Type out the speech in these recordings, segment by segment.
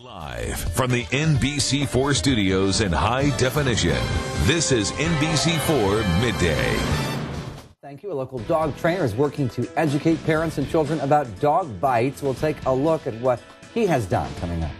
Live from the NBC4 studios in high definition, this is NBC4 Midday. Thank you. A local dog trainer is working to educate parents and children about dog bites. We'll take a look at what he has done coming up.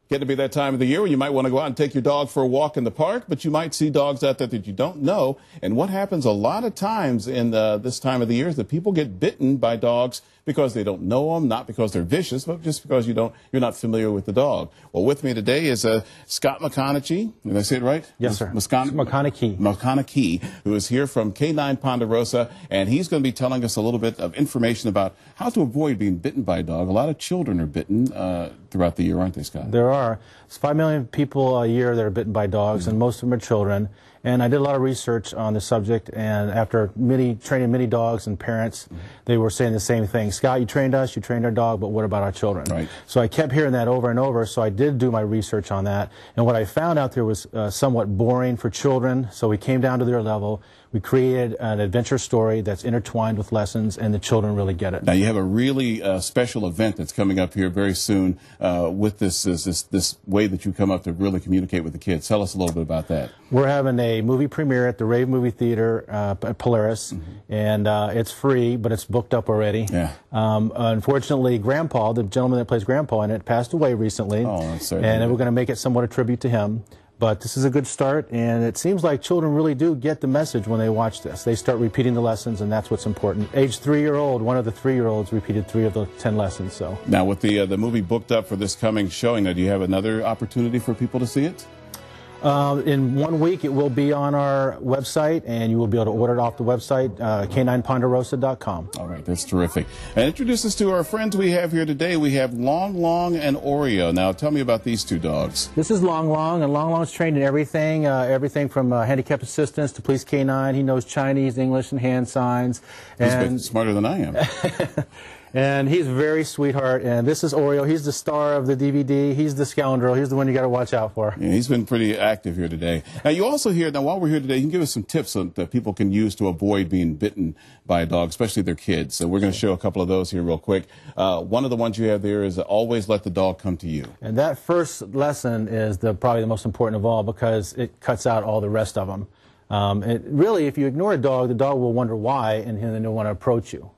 Getting to be that time of the year when you might want to go out and take your dog for a walk in the park, but you might see dogs out there that you don't know. And what happens a lot of times in this time of the year is that people get bitten by dogs because they don't know them, not because they're vicious, but just because you're not familiar with the dog. Well, with me today is Scott McConaughey. Did I say it right? Yes, sir. McConaughey, who is here from K9 Ponderosa, and he's going to be telling us a little bit of information about how to avoid being bitten by a dog. A lot of children are bitten throughout the year, aren't they, Scott? There are. It's 5 million people a year that are bitten by dogs, and most of them are children. And I did a lot of research on the subject, and after training many dogs and parents, they were saying the same thing. Scott, you trained us, you trained our dog, but what about our children? Right. So I kept hearing that over and over, so I did do my research on that. And what I found out there was somewhat boring for children, so we came down to their level. We created an adventure story that's intertwined with lessons, and the children really get it. Now, you have a really special event that's coming up here very soon with this way that you come up to really communicate with the kids. Tell us a little bit about that. We're having a movie premiere at the Rave Movie Theater at Polaris, and it's free, but it's booked up already. Yeah. Unfortunately, Grandpa, the gentleman that plays Grandpa in it, passed away recently. Oh, that's sad. And we're going to make it somewhat a tribute to him. But this is a good start, and it seems like children really do get the message when they watch this. They start repeating the lessons, and that's what's important. Age 3-year-old, one of the 3-year-olds repeated 3 of the 10 lessons. So now, with the movie booked up for this coming showing, now, do you have another opportunity for people to see it? In 1 week, it will be on our website, and you will be able to order it off the website, k9ponderosa.com. All right, that's terrific. And introduce us to our friends we have here today. We have Long Long and Oreo. Now, tell me about these two dogs. This is Long Long, and Long Long's trained in everything, everything from handicap assistance to police K9. He knows Chinese, English, and hand signs. He's smarter than I am. And he's a very sweetheart. And this is Oreo. He's the star of the DVD. He's the scoundrel. He's the one you got to watch out for. Yeah, he's been pretty active here today. Now, you also hear, now while we're here today, you can give us some tips that people can use to avoid being bitten by a dog, especially their kids. So we're going to show a couple of those here real quick. One of the ones you have there is always let the dog come to you. And that first lesson is probably the most important of all because it cuts out all the rest of them. Really, if you ignore a dog, the dog will wonder why, and then they'll want to approach you.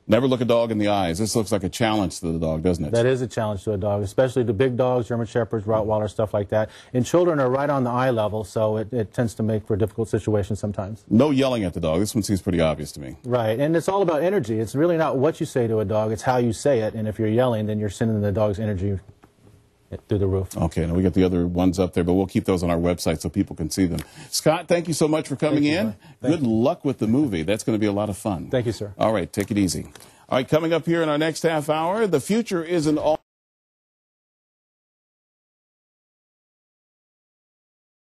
Never look a dog in the eyes. This looks like a challenge to the dog, doesn't it? That is a challenge to a dog, especially the big dogs, German Shepherds, Rottweilers, stuff like that. And children are right on the eye level, so it tends to make for a difficult situation sometimes. No yelling at the dog. This one seems pretty obvious to me. Right, and it's all about energy. It's really not what you say to a dog, it's how you say it. And if you're yelling, then you're sending the dog's energy through the roof. Okay, now we got the other ones up there, but we'll keep those on our website so people can see them. Scott, thank you so much for coming in. Good luck with the movie. That's going to be a lot of fun. Thank you, sir. All right, take it easy. All right, coming up here in our next half hour, the future isn't all